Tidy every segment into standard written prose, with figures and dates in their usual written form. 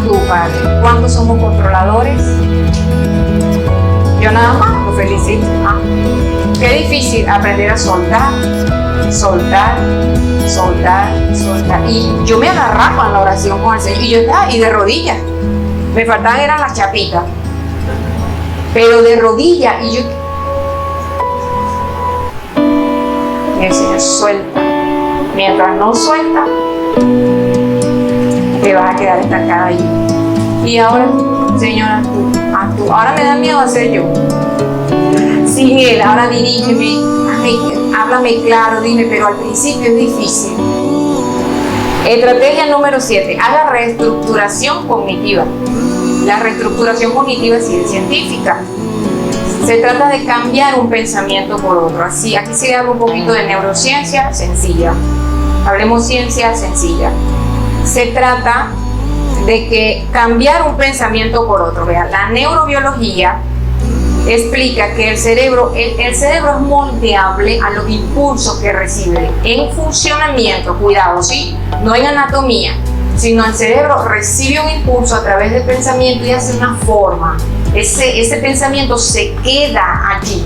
tú, Padre. ¿Cuántos somos controladores? Yo nada más lo felicito. Qué difícil aprender a soltar, soltar, soltar, soltar. Y yo me agarraba en la oración con el Señor. Y yo estaba, y de rodillas. Me faltaban eran las chapitas. Pero de rodillas. Y yo... Y el Señor suelta. Mientras no suelta, te vas a quedar estancada ahí. Y ahora, Señor, haz tú. Ahora me da miedo hacer yo. Sin Él, ahora dirígeme, háblame claro, dime, pero al principio es difícil. Estrategia número 7, haga reestructuración cognitiva. La reestructuración cognitiva es científica. Se trata de cambiar un pensamiento por otro. Así, aquí se habla un poquito de neurociencia sencilla. Hablemos ciencia sencilla. Se trata de que cambiar un pensamiento por otro. Vean, la neurobiología explica que el cerebro es moldeable a los impulsos que recibe en funcionamiento, cuidado, ¿sí? No en anatomía, sino el cerebro recibe un impulso a través del pensamiento y hace una forma. Ese pensamiento se queda allí.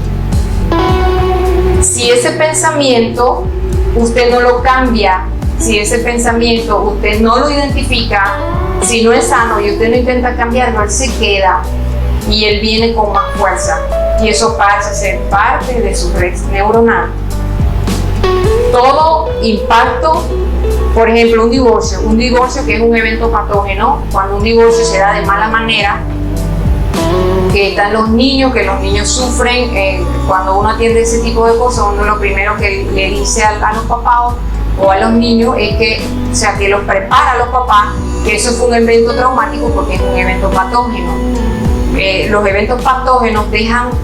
Si ese pensamiento usted no lo cambia, si ese pensamiento usted no lo identifica, si no es sano y usted no intenta cambiarlo, él se queda y él viene con más fuerza y eso pasa a ser parte de su red neuronal. Todo impacto, por ejemplo, un divorcio que es un evento patógeno, cuando un divorcio se da de mala manera, que están los niños, que los niños sufren, cuando uno atiende ese tipo de cosas, uno lo primero que le dice a los papás o a los niños es que, o sea, que los prepara a los papás, que eso fue un evento traumático porque es un evento patógeno. Los eventos patógenos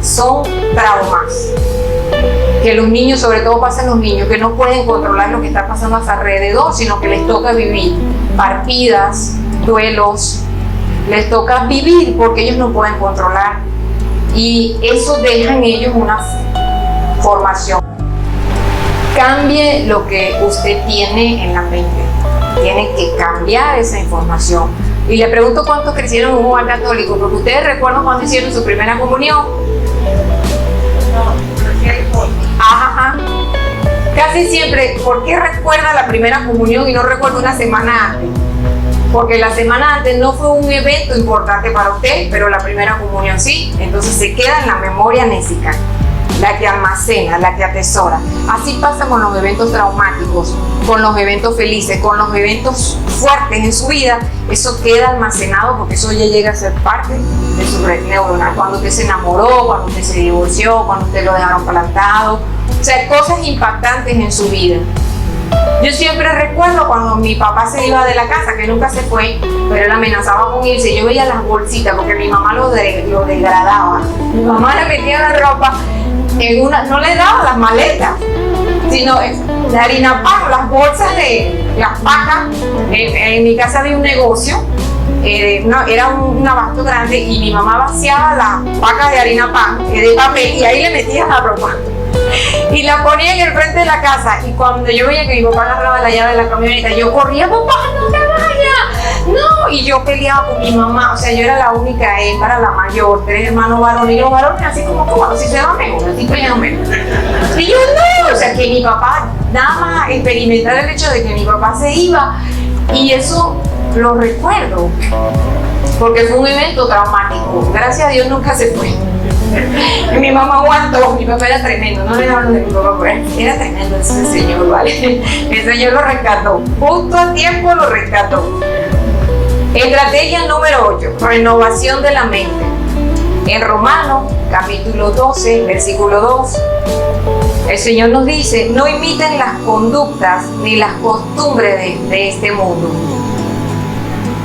son traumas que los niños, sobre todo pasan los niños, que no pueden controlar lo que está pasando a su alrededor, sino que les toca vivir partidas, duelos, les toca vivir porque ellos no pueden controlar y eso deja en ellos una formación. Cambie lo que usted tiene en la mente, tiene que cambiar esa información. Y le pregunto cuántos crecieron en un hogar católico, porque ustedes recuerdan cuando hicieron su primera comunión. Ajá. Casi siempre, ¿por qué recuerda la primera comunión y no recuerda una semana antes? Porque la semana antes no fue un evento importante para usted, pero la primera comunión sí. Entonces se queda en la memoria nésica, la que almacena, la que atesora. Así pasa con los eventos traumáticos, con los eventos felices, con los eventos fuertes en su vida. Eso queda almacenado porque eso ya llega a ser parte de su red neuronal. Cuando usted se enamoró, cuando usted se divorció, cuando usted lo dejaron plantado. O sea, cosas impactantes en su vida. Yo siempre recuerdo cuando mi papá se iba de la casa, que nunca se fue, pero él amenazaba con irse. Yo veía las bolsitas porque mi mamá lo degradaba. Mi mamá le metía la ropa en no le daba las maletas, sino de harina pan, las bolsas de las pacas. En mi casa había un negocio, era un abasto grande y mi mamá vaciaba las pacas de harina pan, de papel, y ahí le metía la ropa. Y la ponía en el frente de la casa y cuando yo veía que mi papá agarraba la llave de la camioneta, yo corría, papá, no te vayas, no, y yo peleaba con mi mamá. O sea, yo era la única hembra, la mayor, 3 hermanos varones, y los varones así como si se van mejor, así peleando menos. Y yo no, o sea, que mi papá, nada más experimentar el hecho de que mi papá se iba, y eso lo recuerdo porque fue un evento traumático. Gracias a Dios nunca se fue. Mi mamá aguantó, mi papá era tremendo, no le hablo de mi papá, pero era tremendo ese señor, ¿vale? El Señor lo rescató, justo a tiempo lo rescató. Estrategia número 8, renovación de la mente. En Romanos, capítulo 12, versículo 2, el Señor nos dice, no imiten las conductas ni las costumbres de este mundo.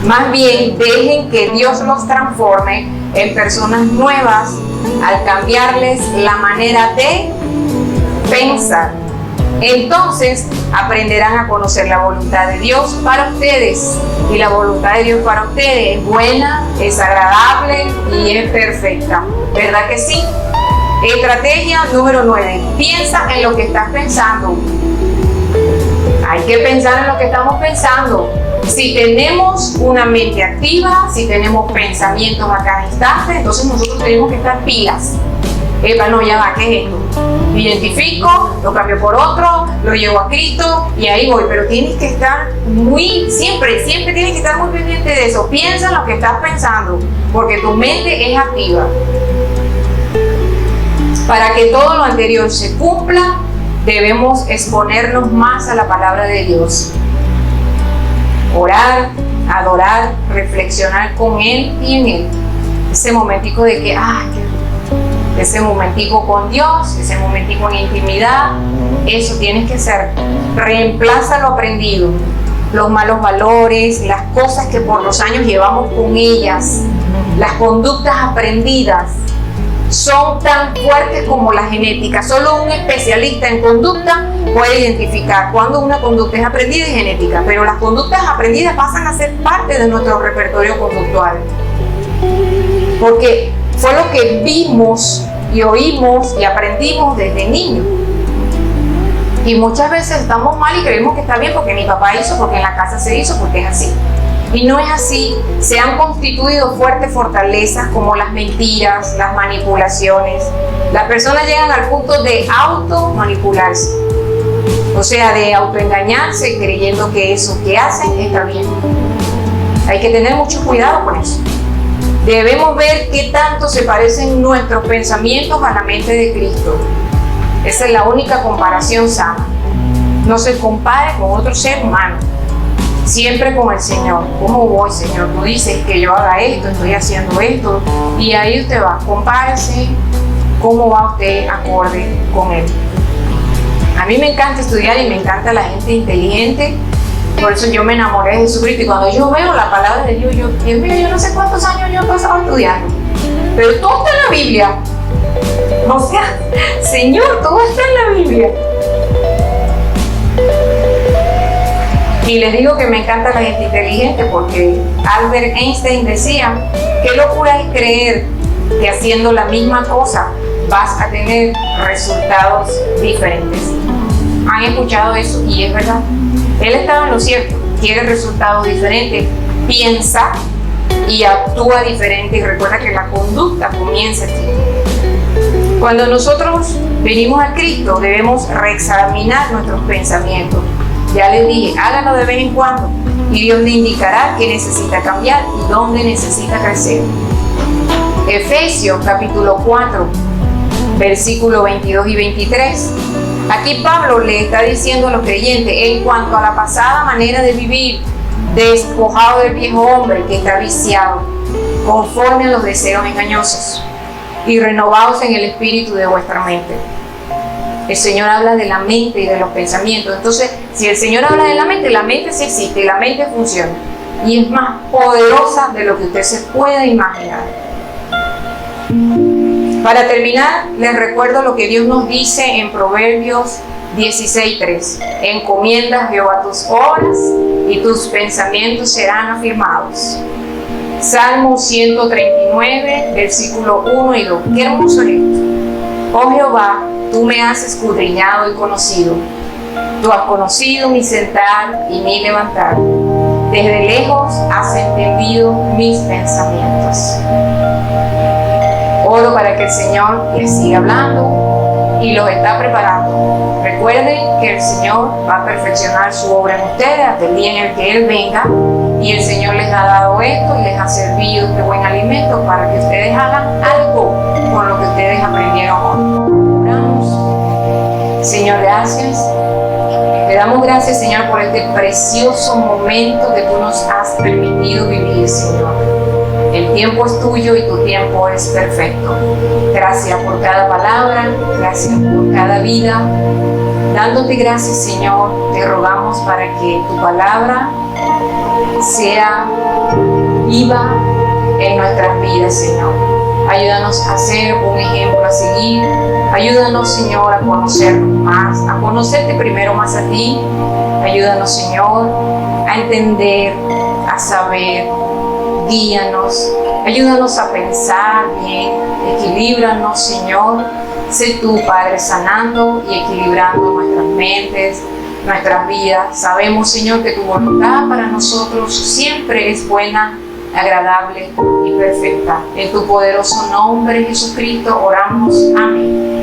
Más bien, dejen que Dios los transforme en personas nuevas al cambiarles la manera de pensar. Entonces aprenderán a conocer la voluntad de Dios para ustedes. Y la voluntad de Dios para ustedes es buena, es agradable y es perfecta. ¿Verdad que sí? Estrategia número 9. Piensa en lo que estás pensando. Hay que pensar en lo que estamos pensando. Si tenemos una mente activa, si tenemos pensamientos a cada instante, entonces nosotros tenemos que estar pilas. Epa, no, ya va, ¿qué es esto? Lo identifico, lo cambio por otro, lo llevo a Cristo y ahí voy. Pero tienes que estar siempre tienes que estar muy pendiente de eso. Piensa en lo que estás pensando, porque tu mente es activa. Para que todo lo anterior se cumpla, debemos exponernos más a la palabra de Dios. Orar, adorar, reflexionar con Él y en Él. Ese momentico de que, ese momentico con Dios, ese momentico en intimidad, eso tienes que hacer. Reemplaza lo aprendido, los malos valores, las cosas que por los años llevamos con ellas, las conductas aprendidas. Son tan fuertes como la genética. Solo un especialista en conducta puede identificar cuando una conducta es aprendida y genética, pero las conductas aprendidas pasan a ser parte de nuestro repertorio conductual. Porque fue lo que vimos y oímos y aprendimos desde niños. Y muchas veces estamos mal y creemos que está bien porque mi papá hizo, porque en la casa se hizo, porque es así. Y no es así. Se han constituido fuertes fortalezas como las mentiras, las manipulaciones. Las personas llegan al punto de automanipularse, o sea, de autoengañarse creyendo que eso que hacen está bien. Hay que tener mucho cuidado con eso. Debemos ver qué tanto se parecen nuestros pensamientos a la mente de Cristo. Esa es la única comparación sana. No se compare con otro ser humano. Siempre con el Señor. ¿Cómo voy, Señor? Tú dices que yo haga esto, estoy haciendo esto. Y ahí usted va. Compárese cómo va usted acorde con Él. A mí me encanta estudiar y me encanta la gente inteligente. Por eso yo me enamoré de Jesucristo. Y cuando yo veo la palabra de Dios, Dios mío, yo no sé cuántos años yo he pasado estudiando. Pero todo está en la Biblia. O sea, Señor, todo está en la Biblia. Y les digo que me encanta la gente inteligente porque Albert Einstein decía, qué locura es creer que haciendo la misma cosa vas a tener resultados diferentes. ¿Han escuchado eso? Y es verdad. Él estaba en lo cierto, quiere resultados diferentes, piensa y actúa diferente y recuerda que la conducta comienza aquí. Cuando nosotros venimos a Cristo debemos reexaminar nuestros pensamientos. Ya les dije, háganlo de vez en cuando y Dios le indicará qué necesita cambiar y dónde necesita crecer. Efesios capítulo 4, versículos 22 y 23. Aquí Pablo le está diciendo a los creyentes en cuanto a la pasada manera de vivir, despojado del viejo hombre que está viciado, conforme a los deseos engañosos, y renovados en el espíritu de vuestra mente. El Señor habla de la mente y de los pensamientos. Entonces, si el Señor habla de la mente sí existe, la mente funciona. Y es más poderosa de lo que usted se pueda imaginar. Para terminar, les recuerdo lo que Dios nos dice en Proverbios 16:3. Encomienda a Jehová tus obras y tus pensamientos serán afirmados. Salmo 139, versículo 1 y 2. Qué hermoso es esto. Oh Jehová, tú me has escudriñado y conocido. Tú has conocido mi sentar y mi levantar. Desde lejos has entendido mis pensamientos. Oro para que el Señor les siga hablando y los está preparando. Recuerden que el Señor va a perfeccionar su obra en ustedes hasta el día en el que Él venga. Y el Señor les ha dado esto y les ha servido este buen alimento para que ustedes hagan algo con lo que ustedes aprendieron hoy. Oramos. Señor, gracias. Te damos gracias, Señor, por este precioso momento que tú nos has permitido vivir, Señor. El tiempo es tuyo y tu tiempo es perfecto. Gracias por cada palabra, gracias por cada vida. Dándote gracias, Señor, te rogamos para que tu palabra sea viva en nuestras vidas, Señor. Ayúdanos a ser un ejemplo a seguir. Ayúdanos, Señor, a conocernos más, a conocerte primero más a ti. Ayúdanos, Señor, a entender, a saber. Guíanos, ayúdanos a pensar bien, equilíbranos, Señor. Sé tú, Padre, sanando y equilibrando nuestras mentes, nuestras vidas. Sabemos, Señor, que tu voluntad para nosotros siempre es buena, agradable y perfecta. En tu poderoso nombre, Jesucristo, oramos. Amén.